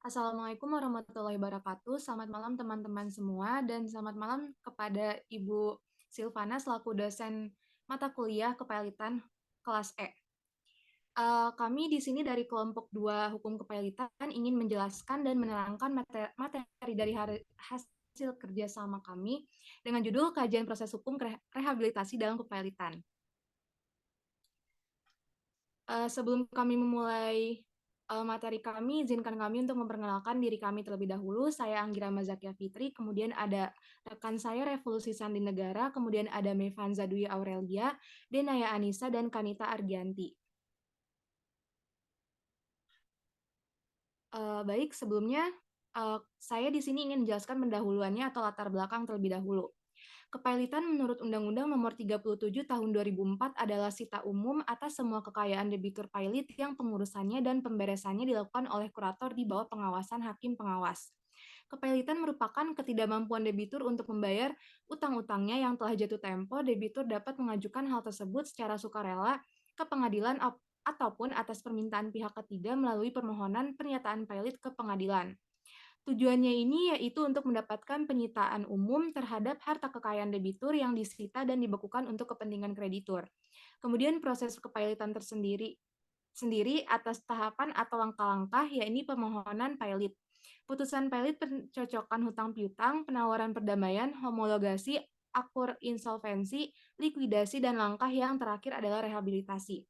Assalamualaikum warahmatullahi wabarakatuh. Selamat malam teman-teman semua dan selamat malam kepada Ibu Silvana selaku dosen mata kuliah Kepailitan kelas E. Kami di sini dari kelompok 2 Hukum Kepailitan ingin menjelaskan dan menerangkan materi dari hasil kerjasama kami dengan judul Kajian Proses Hukum Rehabilitasi dalam Kepailitan. Sebelum kami memulai materi kami, izinkan kami untuk memperkenalkan diri kami terlebih dahulu. Saya Anggira Mazakia Fitri, kemudian ada rekan saya Revolusi Sandi Negara, kemudian ada Mevanza Dwi Aurelia, Denaya Anissa, dan Kanita Argianti. Baik, sebelumnya saya di sini ingin menjelaskan pendahuluannya atau latar belakang terlebih dahulu. Kepailitan menurut Undang-Undang Nomor 37 Tahun 2004 adalah sita umum atas semua kekayaan debitur pailit yang pengurusannya dan pemberesannya dilakukan oleh kurator di bawah pengawasan hakim pengawas. Kepailitan merupakan ketidakmampuan debitur untuk membayar utang-utangnya yang telah jatuh tempo. Debitur dapat mengajukan hal tersebut secara sukarela ke pengadilan ataupun atas permintaan pihak ketiga melalui permohonan pernyataan pailit ke pengadilan. Tujuannya ini yaitu untuk mendapatkan penyitaan umum terhadap harta kekayaan debitur yang disita dan dibekukan untuk kepentingan kreditur. Kemudian proses kepailitan sendiri atas tahapan atau langkah-langkah, yaitu permohonan pailit. Putusan pailit, pencocokan hutang piutang, penawaran perdamaian, homologasi, akur insolvensi, likuidasi, dan langkah yang terakhir adalah rehabilitasi.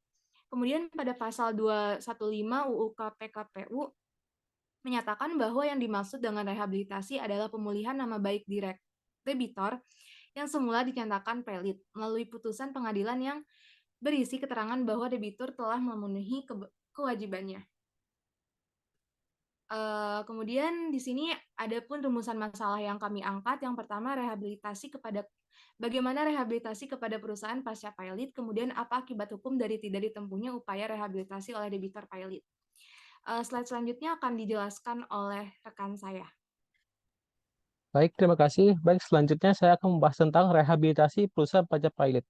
Kemudian pada pasal 215 UU KPKPU menyatakan bahwa yang dimaksud dengan rehabilitasi adalah pemulihan nama baik debitor yang semula dinyatakan pelit melalui putusan pengadilan yang berisi keterangan bahwa debitur telah memenuhi kewajibannya. Kemudian di sini ada pun rumusan masalah yang kami angkat. Yang pertama, bagaimana rehabilitasi kepada perusahaan pasca pailit, kemudian apa akibat hukum dari tidak ditempuhnya upaya rehabilitasi oleh debitor pailit. Slide selanjutnya akan dijelaskan oleh rekan saya. Baik, terima kasih. Baik, selanjutnya saya akan membahas tentang rehabilitasi perusahaan pajak pailit.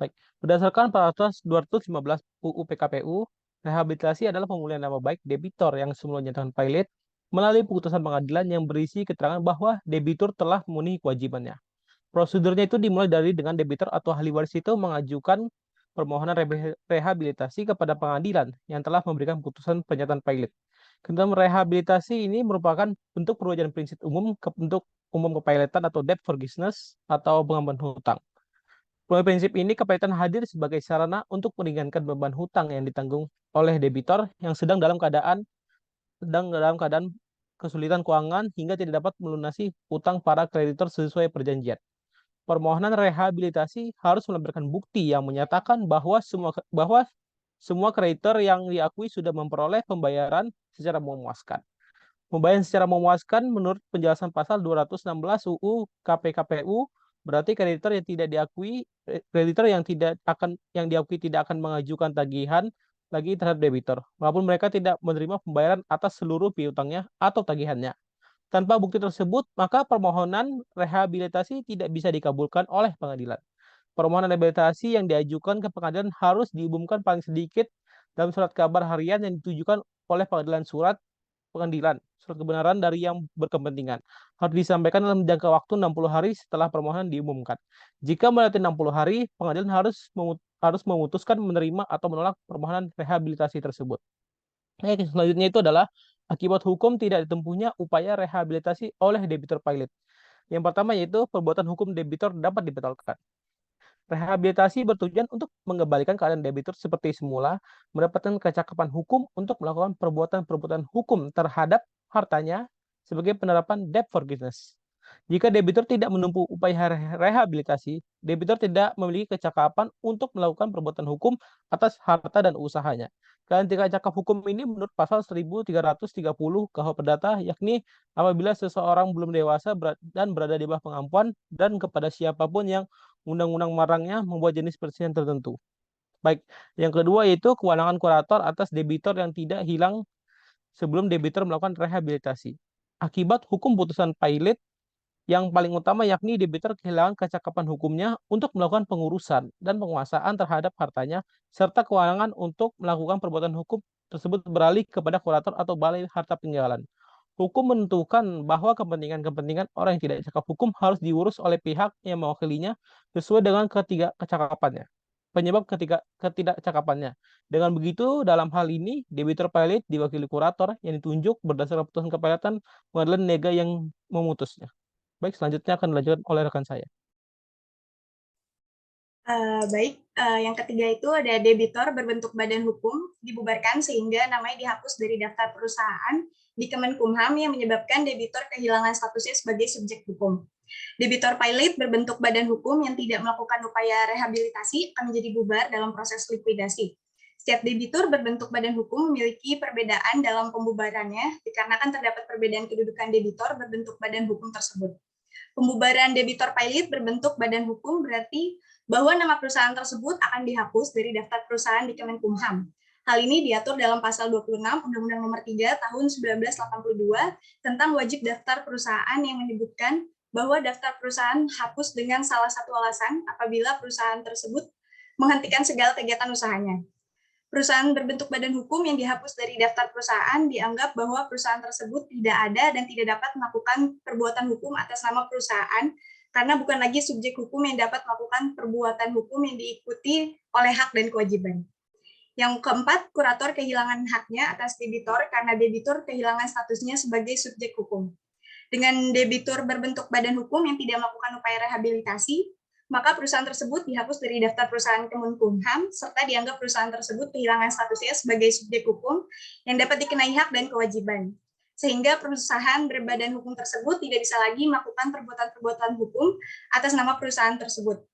Baik, berdasarkan peraturan 215 UU PKPU, rehabilitasi adalah pemulihan nama baik debitor yang sebelumnya dinyatakan pailit melalui putusan pengadilan yang berisi keterangan bahwa debitur telah memenuhi kewajibannya. Prosedurnya itu dimulai dengan debitur atau ahli waris itu mengajukan permohonan rehabilitasi kepada pengadilan yang telah memberikan putusan pernyataan pailit. Kemudian rehabilitasi ini merupakan bentuk perwujudan prinsip umum untuk umum kepailitan atau debt forgiveness atau pengampunan hutang. Melalui prinsip ini, kepailitan hadir sebagai sarana untuk meringankan beban hutang yang ditanggung oleh debitor yang sedang dalam keadaan kesulitan keuangan hingga tidak dapat melunasi hutang para kreditor sesuai perjanjian. Permohonan rehabilitasi harus melampirkan bukti yang menyatakan bahwa semua kreditor yang diakui sudah memperoleh pembayaran secara memuaskan. Pembayaran secara memuaskan menurut penjelasan pasal 216 UU KPKPU berarti kreditor yang diakui tidak akan mengajukan tagihan lagi terhadap debitur, walaupun mereka tidak menerima pembayaran atas seluruh piutangnya atau tagihannya. Tanpa bukti tersebut, maka permohonan rehabilitasi tidak bisa dikabulkan oleh pengadilan. Permohonan rehabilitasi yang diajukan ke pengadilan harus diumumkan paling sedikit dalam surat kabar harian yang ditujukan oleh surat kebenaran dari yang berkepentingan. Harus disampaikan dalam jangka waktu 60 hari setelah permohonan diumumkan. Jika melewati 60 hari, pengadilan harus memutuskan menerima atau menolak permohonan rehabilitasi tersebut. Selanjutnya itu adalah akibat hukum tidak ditempuhnya upaya rehabilitasi oleh debitur pailit. Yang pertama yaitu perbuatan hukum debitur dapat dibatalkan. Rehabilitasi bertujuan untuk mengembalikan keadaan debitur seperti semula, mendapatkan kecakapan hukum untuk melakukan perbuatan-perbuatan hukum terhadap hartanya sebagai penerapan debt forgiveness. Jika debitur tidak menempuh upaya rehabilitasi, debitur tidak memiliki kecakapan untuk melakukan perbuatan hukum atas harta dan usahanya. Ganti cakap hukum ini menurut pasal 1330 KUH Perdata, yakni apabila seseorang belum dewasa dan berada di bawah pengampuan dan kepada siapapun yang undang-undang marangnya membuat jenis perselisihan tertentu. Baik, yang kedua yaitu kewenangan kurator atas debitor yang tidak hilang sebelum debitur melakukan rehabilitasi. Akibat hukum putusan pailit, yang paling utama yakni debitur kehilangan kecakapan hukumnya untuk melakukan pengurusan dan penguasaan terhadap hartanya, serta kewenangan untuk melakukan perbuatan hukum tersebut beralih kepada kurator atau balai harta peninggalan. Hukum menentukan bahwa kepentingan-kepentingan orang yang tidak cakap hukum harus diurus oleh pihak yang mewakilinya sesuai dengan ketiga kecakapannya. Penyebab ketidakcakapannya. Dengan begitu, dalam hal ini, debitur pilot diwakili kurator yang ditunjuk berdasarkan putusan kepilatan pengadilan nega yang memutusnya. Baik, selanjutnya akan dilanjutkan oleh rekan saya. Baik, yang ketiga itu ada debitor berbentuk badan hukum dibubarkan sehingga namanya dihapus dari daftar perusahaan di Kemenkumham yang menyebabkan debitor kehilangan statusnya sebagai subjek hukum. Debitor pilot berbentuk badan hukum yang tidak melakukan upaya rehabilitasi akan menjadi bubar dalam proses likuidasi. Setiap debitur berbentuk badan hukum memiliki perbedaan dalam pembubarannya dikarenakan terdapat perbedaan kedudukan debitor berbentuk badan hukum tersebut. Pembubaran debitor pilot berbentuk badan hukum berarti bahwa nama perusahaan tersebut akan dihapus dari daftar perusahaan di Kemenkumham. Hal ini diatur dalam pasal 26 Undang-Undang Nomor 3 Tahun 1982 tentang wajib daftar perusahaan yang menyebutkan bahwa daftar perusahaan hapus dengan salah satu alasan apabila perusahaan tersebut menghentikan segala kegiatan usahanya. Perusahaan berbentuk badan hukum yang dihapus dari daftar perusahaan dianggap bahwa perusahaan tersebut tidak ada dan tidak dapat melakukan perbuatan hukum atas nama perusahaan karena bukan lagi subjek hukum yang dapat melakukan perbuatan hukum yang diikuti oleh hak dan kewajiban. Yang keempat, kurator kehilangan haknya atas debitor karena debitur kehilangan statusnya sebagai subjek hukum. Dengan debitur berbentuk badan hukum yang tidak melakukan upaya rehabilitasi, maka perusahaan tersebut dihapus dari daftar perusahaan Kemenkumham, serta dianggap perusahaan tersebut kehilangan statusnya sebagai subjek hukum yang dapat dikenai hak dan kewajiban. Sehingga perusahaan berbadan hukum tersebut tidak bisa lagi melakukan perbuatan-perbuatan hukum atas nama perusahaan tersebut.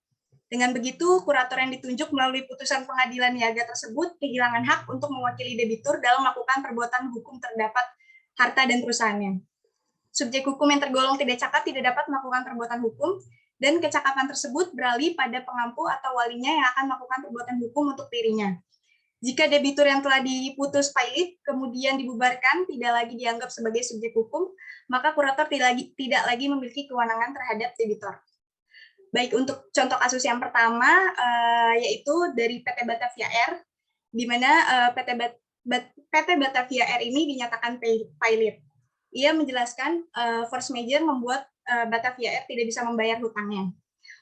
Dengan begitu, kurator yang ditunjuk melalui putusan pengadilan niaga tersebut kehilangan hak untuk mewakili debitur dalam melakukan perbuatan hukum terdapat harta dan perusahaannya. Subjek hukum yang tergolong tidak cakap tidak dapat melakukan perbuatan hukum, dan kecakapan tersebut beralih pada pengampu atau walinya yang akan melakukan perbuatan hukum untuk dirinya. Jika debitur yang telah diputus pilot kemudian dibubarkan tidak lagi dianggap sebagai subjek hukum, maka kurator tidak lagi memiliki kewenangan terhadap debitor. Baik, untuk contoh kasus yang pertama yaitu dari PT Batavia Air, di mana PT Batavia Air ini dinyatakan pilot. Ia menjelaskan force majeure membuat Batavia Air tidak bisa membayar hutangnya.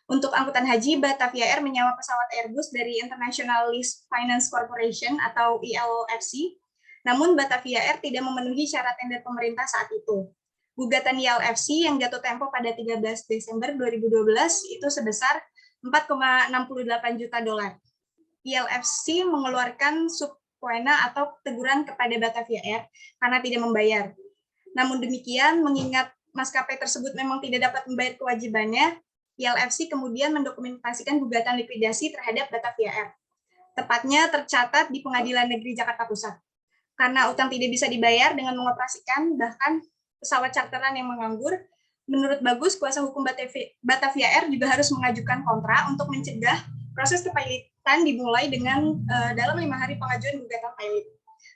Untuk angkutan haji, Batavia Air menyewa pesawat Airbus dari International Lease Finance Corporation atau ILFC, namun Batavia Air tidak memenuhi syarat tender pemerintah saat itu. Gugatan ILFC yang jatuh tempo pada 13 Desember 2012 itu sebesar 4,68 juta dolar. ILFC mengeluarkan subpoena atau teguran kepada Batavia Air karena tidak membayar. Namun demikian, mengingat maskapai tersebut memang tidak dapat membayar kewajibannya, ILFC kemudian mendokumentasikan gugatan likuidasi terhadap Batavia Air. Tepatnya tercatat di Pengadilan Negeri Jakarta Pusat. Karena utang tidak bisa dibayar dengan mengoperasikan bahkan pesawat charteran yang menganggur, menurut Bagus, kuasa hukum Batavia Air juga harus mengajukan kontra untuk mencegah proses kepilotan dimulai dengan dalam 5 hari pengajuan gugatan pilot.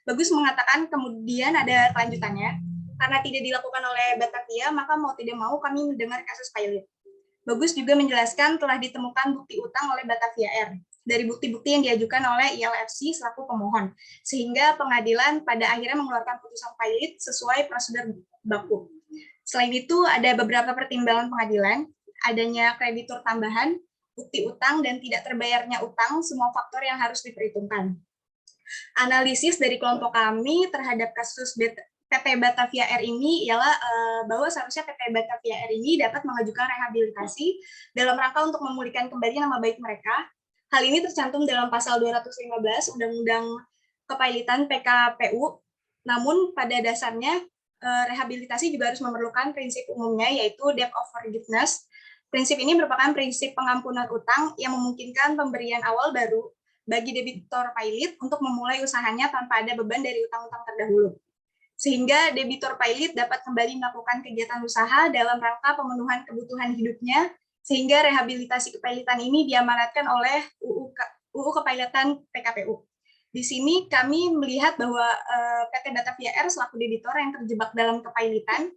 Bagus mengatakan kemudian ada kelanjutannya, karena tidak dilakukan oleh Batavia, maka mau tidak mau kami mendengar kasus pilot. Bagus juga menjelaskan telah ditemukan bukti utang oleh Batavia Air dari bukti-bukti yang diajukan oleh ILFC selaku pemohon, sehingga pengadilan pada akhirnya mengeluarkan putusan pilot sesuai prosedur baku. Selain itu, ada beberapa pertimbangan pengadilan, adanya kreditur tambahan, bukti utang, dan tidak terbayarnya utang, semua faktor yang harus diperhitungkan. Analisis dari kelompok kami terhadap kasus PT Batavia Air ini ialah bahwa seharusnya PT Batavia Air ini dapat mengajukan rehabilitasi dalam rangka untuk memulihkan kembali nama baik mereka. Hal ini tercantum dalam pasal 215 Undang-Undang Kepailitan PKPU. Namun pada dasarnya rehabilitasi juga harus memerlukan prinsip umumnya yaitu debt of forgiveness. Prinsip ini merupakan prinsip pengampunan utang yang memungkinkan pemberian awal baru bagi debitor pilot untuk memulai usahanya tanpa ada beban dari utang-utang terdahulu. Sehingga debitor pilot dapat kembali melakukan kegiatan usaha dalam rangka pemenuhan kebutuhan hidupnya, sehingga rehabilitasi kepilotan ini diamanatkan oleh UU Kepilotan PKPU. Di sini kami melihat bahwa PT Batavia Air selaku debitor yang terjebak dalam kepilotan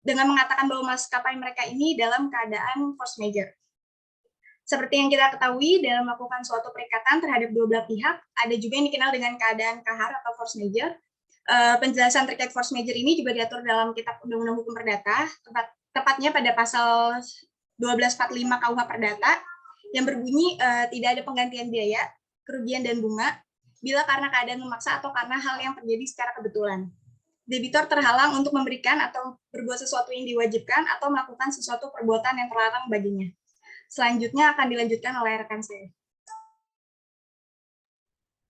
dengan mengatakan bahwa maskapai mereka ini dalam keadaan force majeure. Seperti yang kita ketahui, dalam melakukan suatu perikatan terhadap dua belah pihak, ada juga yang dikenal dengan keadaan kahar atau force majeure. Penjelasan terkait force major ini juga diatur dalam Kitab Undang-Undang Hukum Perdata, tepatnya pada pasal 1245 KUH Perdata, yang berbunyi tidak ada penggantian biaya, kerugian dan bunga, bila karena keadaan memaksa atau karena hal yang terjadi secara kebetulan. Debitur terhalang untuk memberikan atau berbuat sesuatu yang diwajibkan atau melakukan sesuatu perbuatan yang terlarang baginya. Selanjutnya akan dilanjutkan oleh rekan saya.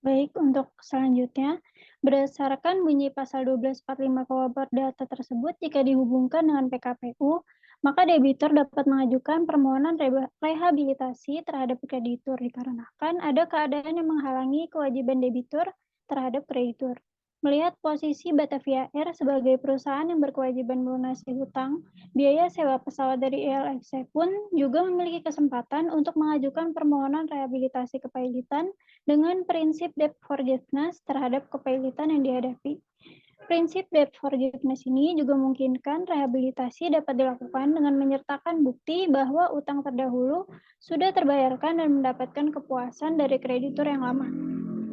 Baik, untuk selanjutnya, berdasarkan bunyi pasal 1245 KUH Perdata tersebut, jika dihubungkan dengan PKPU, maka debitur dapat mengajukan permohonan rehabilitasi terhadap kreditur dikarenakan ada keadaan yang menghalangi kewajiban debitur terhadap kreditur. Melihat posisi Batavia Air sebagai perusahaan yang berkewajiban melunasi hutang, biaya sewa pesawat dari ILFC pun juga memiliki kesempatan untuk mengajukan permohonan rehabilitasi kepailitan dengan prinsip debt forgiveness terhadap kepailitan yang dihadapi. Prinsip debt forgiveness ini juga memungkinkan rehabilitasi dapat dilakukan dengan menyertakan bukti bahwa utang terdahulu sudah terbayarkan dan mendapatkan kepuasan dari kreditur yang lama.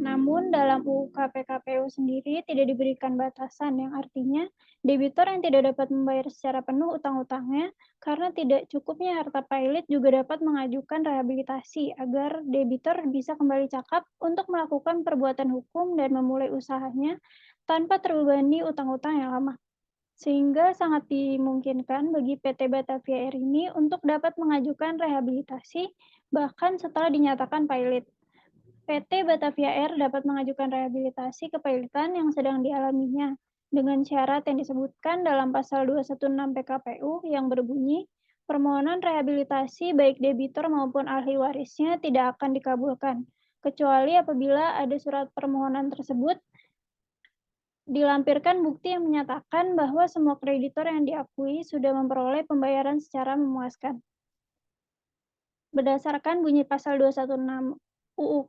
Namun dalam UU KPKPU sendiri tidak diberikan batasan, yang artinya debitur yang tidak dapat membayar secara penuh utang-utangnya karena tidak cukupnya harta pailit juga dapat mengajukan rehabilitasi agar debitur bisa kembali cakap untuk melakukan perbuatan hukum dan memulai usahanya tanpa terbebani utang-utang yang lama. Sehingga sangat dimungkinkan bagi PT Batavia Air ini untuk dapat mengajukan rehabilitasi bahkan setelah dinyatakan pailit. PT Batavia Air dapat mengajukan rehabilitasi kepailitan yang sedang dialaminya dengan syarat yang disebutkan dalam pasal 216 PKPU yang berbunyi, permohonan rehabilitasi baik debitur maupun ahli warisnya tidak akan dikabulkan, kecuali apabila ada surat permohonan tersebut dilampirkan bukti yang menyatakan bahwa semua kreditor yang diakui sudah memperoleh pembayaran secara memuaskan. Berdasarkan bunyi pasal 216 UU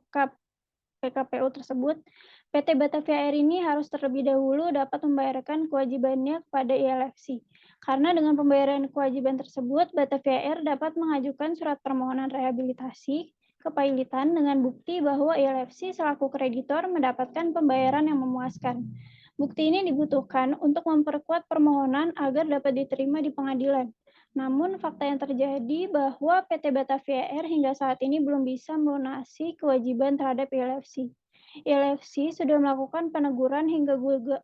PKPU tersebut, PT Batavia Air ini harus terlebih dahulu dapat membayarkan kewajibannya kepada ILFC. Karena dengan pembayaran kewajiban tersebut, Batavia Air dapat mengajukan surat permohonan rehabilitasi kepailitan dengan bukti bahwa ILFC selaku kreditor mendapatkan pembayaran yang memuaskan. Bukti ini dibutuhkan untuk memperkuat permohonan agar dapat diterima di pengadilan. Namun, fakta yang terjadi bahwa PT Batavia Air hingga saat ini belum bisa melunasi kewajiban terhadap ILFC. ILFC sudah melakukan peneguran hingga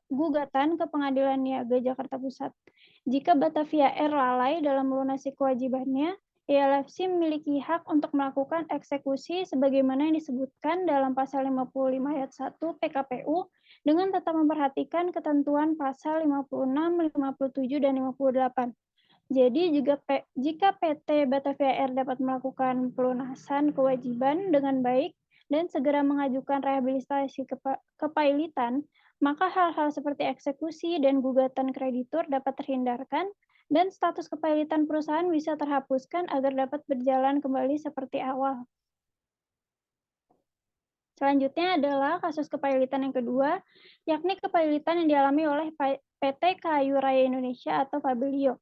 gugatan ke Pengadilan Niaga Jakarta Pusat. Jika Batavia Air lalai dalam melunasi kewajibannya, ILFC memiliki hak untuk melakukan eksekusi sebagaimana yang disebutkan dalam pasal 55 ayat 1 PKPU dengan tetap memperhatikan ketentuan pasal 56, 57, dan 58. Jadi jika PT Batavia Air dapat melakukan pelunasan kewajiban dengan baik dan segera mengajukan rehabilitasi kepailitan, maka hal-hal seperti eksekusi dan gugatan kreditur dapat terhindarkan dan status kepailitan perusahaan bisa terhapuskan agar dapat berjalan kembali seperti awal. Selanjutnya adalah kasus kepailitan yang kedua, yakni kepailitan yang dialami oleh PT Kayu Raya Indonesia atau Fabilio,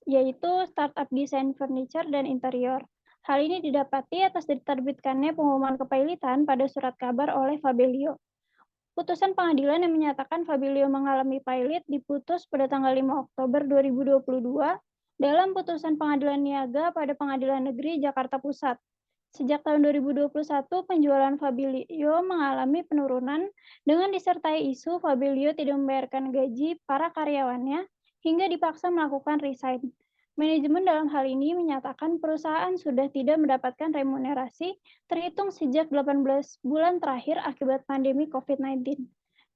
yaitu startup desain furniture dan interior. Hal ini didapati atas diterbitkannya pengumuman kepailitan pada surat kabar oleh Fabilio. Putusan pengadilan yang menyatakan Fabilio mengalami pailit diputus pada tanggal 5 Oktober 2022 dalam putusan pengadilan niaga pada Pengadilan Negeri Jakarta Pusat. Sejak tahun 2021, penjualan Fabilio mengalami penurunan dengan disertai isu Fabilio tidak membayarkan gaji para karyawannya hingga dipaksa melakukan resign. Manajemen dalam hal ini menyatakan perusahaan sudah tidak mendapatkan remunerasi terhitung sejak 18 bulan terakhir akibat pandemi COVID-19.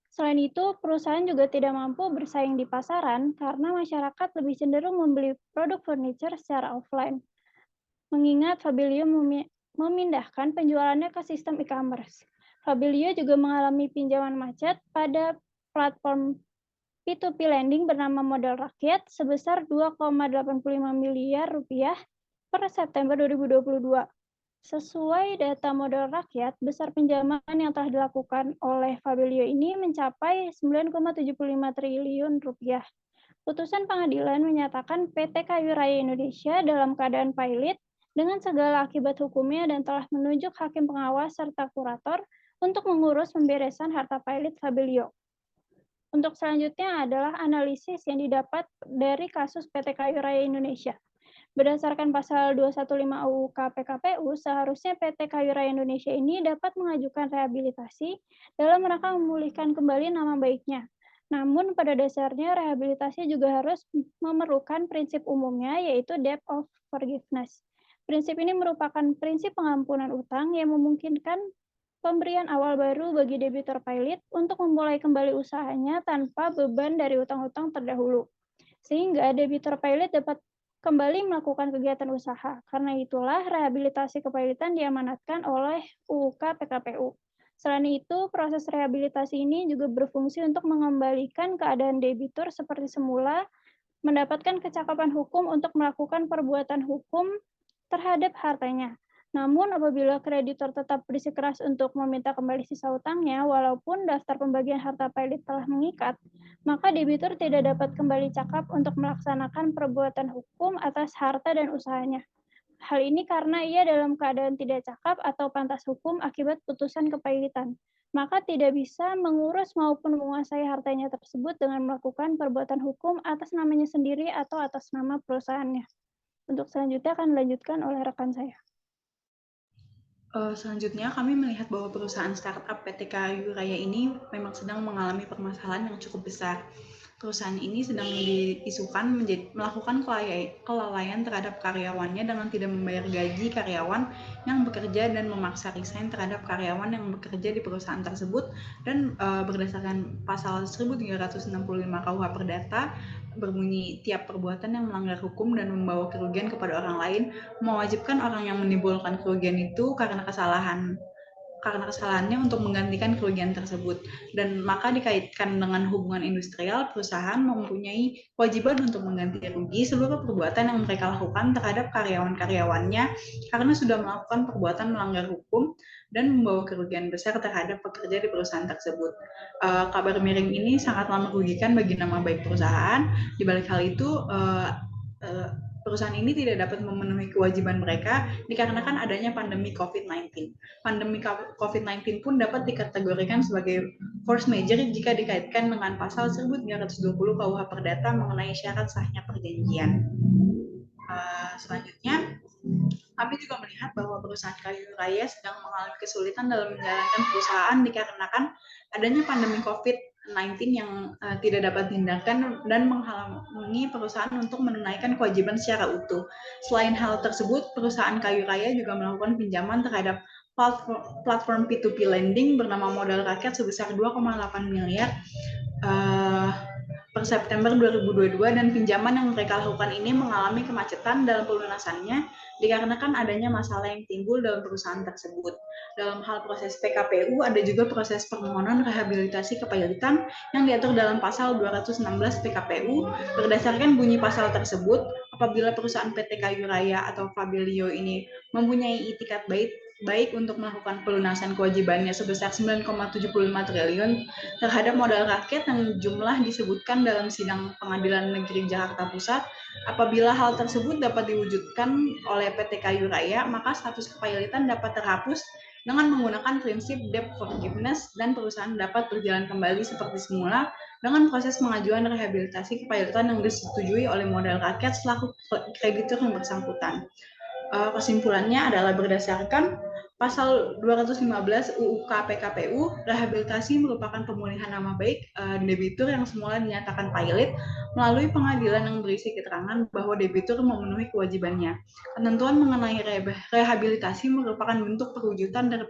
Selain itu, perusahaan juga tidak mampu bersaing di pasaran karena masyarakat lebih cenderung membeli produk furniture secara offline. Mengingat Fabilio memindahkan penjualannya ke sistem e-commerce. Fabilio juga mengalami pinjaman macet pada platform P2P lending bernama Modal Rakyat sebesar 2,85 miliar rupiah per September 2022. Sesuai data Modal Rakyat, besar pinjaman yang telah dilakukan oleh Fabilio ini mencapai 9,75 triliun rupiah. Putusan pengadilan menyatakan PT Kayu Raya Indonesia dalam keadaan pailit dengan segala akibat hukumnya dan telah menunjuk hakim pengawas serta kurator untuk mengurus pemberesan harta pailit Fabilio. Untuk selanjutnya adalah analisis yang didapat dari kasus PT Kayu Raya Indonesia. Berdasarkan pasal 215 UU KPKPU, seharusnya PT Kayu Raya Indonesia ini dapat mengajukan rehabilitasi dalam rangka memulihkan kembali nama baiknya. Namun pada dasarnya rehabilitasi juga harus memerlukan prinsip umumnya, yaitu debt of forgiveness. Prinsip ini merupakan prinsip pengampunan utang yang memungkinkan pemberian awal baru bagi debitur pilot untuk memulai kembali usahanya tanpa beban dari utang-utang terdahulu. Sehingga debitur pilot dapat kembali melakukan kegiatan usaha. Karena itulah rehabilitasi kepilotan diamanatkan oleh UUK PKPU. Selain itu, proses rehabilitasi ini juga berfungsi untuk mengembalikan keadaan debitur seperti semula, mendapatkan kecakapan hukum untuk melakukan perbuatan hukum terhadap hartanya. Namun apabila kreditor tetap bersikeras untuk meminta kembali sisa utangnya, walaupun daftar pembagian harta pilot telah mengikat, maka debitur tidak dapat kembali cakap untuk melaksanakan perbuatan hukum atas harta dan usahanya. Hal ini karena ia dalam keadaan tidak cakap atau pantas hukum akibat putusan kepailitan, maka tidak bisa mengurus maupun menguasai hartanya tersebut dengan melakukan perbuatan hukum atas namanya sendiri atau atas nama perusahaannya. Untuk selanjutnya akan dilanjutkan oleh rekan saya. Selanjutnya, kami melihat bahwa perusahaan startup PT Kayu Raya ini memang sedang mengalami permasalahan yang cukup besar. Perusahaan ini sedang diisukan melakukan kelalaian terhadap karyawannya dengan tidak membayar gaji karyawan yang bekerja dan memaksa resign terhadap karyawan yang bekerja di perusahaan tersebut, dan berdasarkan pasal 1365 KUH Perdata berbunyi tiap perbuatan yang melanggar hukum dan membawa kerugian kepada orang lain mewajibkan orang yang menimbulkan kerugian itu karena kesalahannya untuk menggantikan kerugian tersebut, dan maka dikaitkan dengan hubungan industrial, perusahaan mempunyai kewajiban untuk mengganti rugi seluruh perbuatan yang mereka lakukan terhadap karyawan-karyawannya karena sudah melakukan perbuatan melanggar hukum dan membawa kerugian besar terhadap pekerja di perusahaan tersebut. Kabar miring ini sangatlah merugikan bagi nama baik perusahaan. Di balik hal itu, perusahaan ini tidak dapat memenuhi kewajiban mereka dikarenakan adanya pandemi COVID-19. Pandemi COVID-19 pun dapat dikategorikan sebagai force majeure jika dikaitkan dengan pasal 1320 KUH Perdata mengenai syarat sahnya perjanjian. Selanjutnya, kami juga melihat bahwa perusahaan Kayu Raya sedang mengalami kesulitan dalam menjalankan perusahaan dikarenakan adanya pandemi COVID-19 yang tidak dapat dihindarkan dan menghalangi perusahaan untuk menunaikan kewajiban secara utuh. Selain hal tersebut, perusahaan Kayu Raya juga melakukan pinjaman terhadap platform P2P lending bernama Modal Rakyat sebesar 2,8 miliar per September 2022, dan pinjaman yang mereka lakukan ini mengalami kemacetan dalam pelunasannya dikarenakan adanya masalah yang timbul dalam perusahaan tersebut. Dalam hal proses PKPU, ada juga proses permohonan rehabilitasi kepailitan yang diatur dalam pasal 216 PKPU. Berdasarkan bunyi pasal tersebut, apabila perusahaan PT Kayu Raya atau Fabilio ini mempunyai itikat baik untuk melakukan pelunasan kewajibannya sebesar 9,75 triliun terhadap modal rakyat yang jumlah disebutkan dalam sidang Pengadilan Negeri Jakarta Pusat, apabila hal tersebut dapat diwujudkan oleh PT Kayu Raya, maka status kepailitan dapat terhapus dengan menggunakan prinsip debt forgiveness dan perusahaan dapat berjalan kembali seperti semula dengan proses pengajuan rehabilitasi kepailitan yang disetujui oleh modal rakyat selaku kreditur yang bersangkutan. Kesimpulannya adalah berdasarkan pasal 215 UU PKPU, rehabilitasi merupakan pemulihan nama baik debitur yang semula dinyatakan pilot melalui pengadilan yang berisi keterangan bahwa debitur memenuhi kewajibannya. Ketentuan mengenai rehabilitasi merupakan bentuk perwujudan dari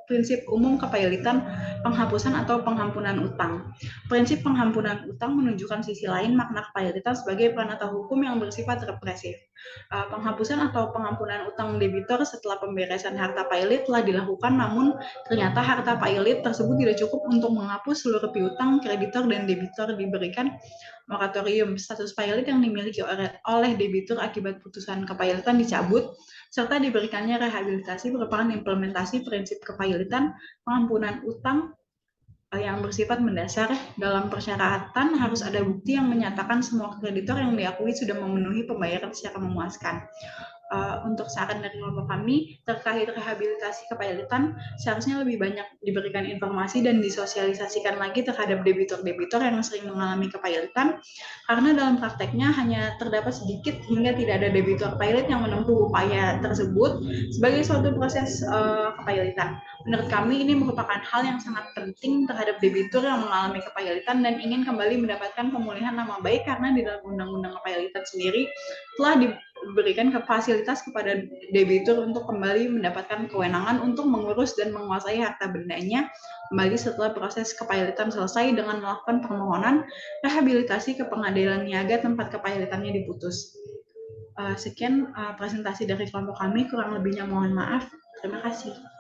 prinsip umum kepailitan, penghapusan atau pengampunan utang. Prinsip pengampunan utang menunjukkan sisi lain makna kepailitan sebagai peranata hukum yang bersifat represif. Penghapusan atau pengampunan utang debitor setelah pemberesan harta pilot telah dilakukan, namun ternyata harta pilot tersebut tidak cukup untuk menghapus seluruh piutang kreditor dan debitor. Diberikan moratorium, status pilot yang dimiliki oleh debitur akibat putusan kepailitan dicabut, serta diberikannya rehabilitasi merupakan implementasi prinsip kepailitan. Pengampunan utang yang bersifat mendasar. Dalam persyaratan harus ada bukti yang menyatakan semua kreditor yang diakui sudah memenuhi pembayaran secara memuaskan. untuk saran dari kelompok kami terkait rehabilitasi kepailitan, seharusnya lebih banyak diberikan informasi dan disosialisasikan lagi terhadap debitur-debitur yang sering mengalami kepailitan, karena dalam prakteknya hanya terdapat sedikit hingga tidak ada debitur pailit yang menempuh upaya tersebut sebagai suatu proses kepailitan. Menurut kami ini merupakan hal yang sangat penting terhadap debitur yang mengalami kepailitan dan ingin kembali mendapatkan pemulihan nama baik, karena di dalam Undang-Undang Kepailitan sendiri telah diberikan fasilitas kepada debitur untuk kembali mendapatkan kewenangan untuk mengurus dan menguasai harta bendanya kembali setelah proses kepailitan selesai dengan melakukan permohonan rehabilitasi ke pengadilan niaga tempat kepailitannya diputus. Sekian presentasi dari kelompok kami, kurang lebihnya mohon maaf. Terima kasih.